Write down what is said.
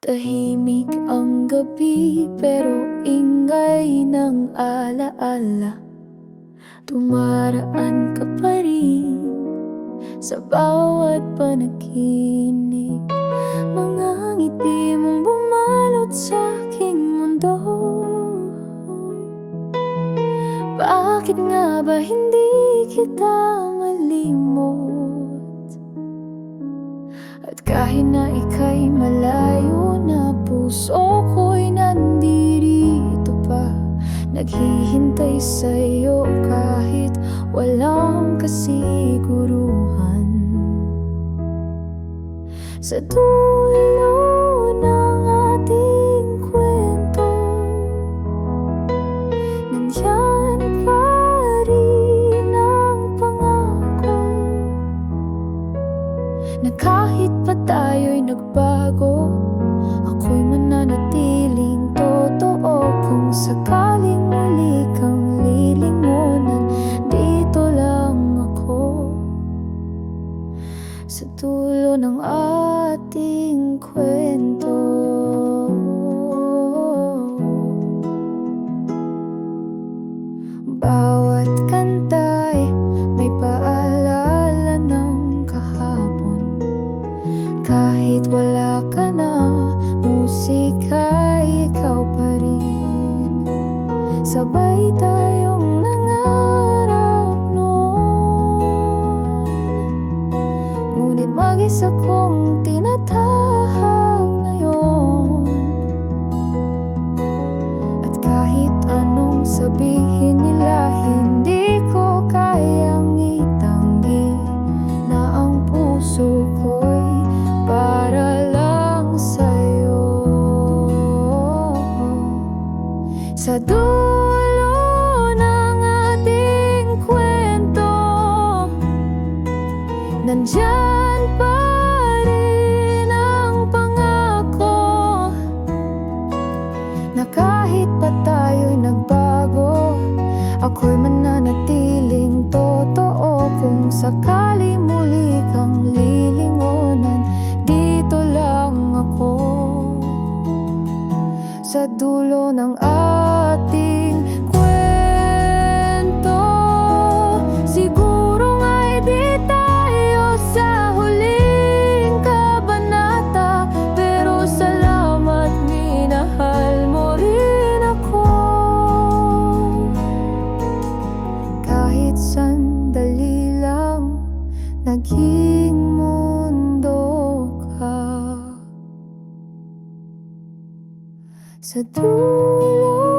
Tahimik ang gabi pero ingay ng alaala. Tumaraan ka pa rin sa bawat panaginip. Mga ngiti mong bumalot sa aking mundo. Bakit nga ba hindi kita malimot? At kahit na ika'y malayo na, puso ko'y nandirito pa, naghihintay sa'yo kahit walang kasiguruhan. Sa dulo ng ating kwento, nandyan pa rin ang pangako na kahit pa tayo'y nagbago, ako'y mananatiling totoo. Kung sakaling muli kang lilingunan, dito lang ako sa dulo ng ating kwento. Bawat kanta'y may paalala ng kahapon. Kahit wala ka na, musika'y ikaw pa rin. Sabay tayong nangarap noon, ngunit mag-isa kong tinatahak ngayon. At kahit anong sabihin nila, hindi ko kayang itanggi na ang puso ko'y para lang sa'yo. Sa dulo ng ating kwento, nandyan pa rin ang pangako na kahit pa tayo'y nagbago, ako'y mananatiling totoo. Kung sakali muli kang lilingunan, dito lang ako sa dulo ng ating kwento. Siguro nga'y di tayo sa huling kabanata, pero salamat, minahal mo rin ako. Kahit sandali lang, naging mundo ka sa dulo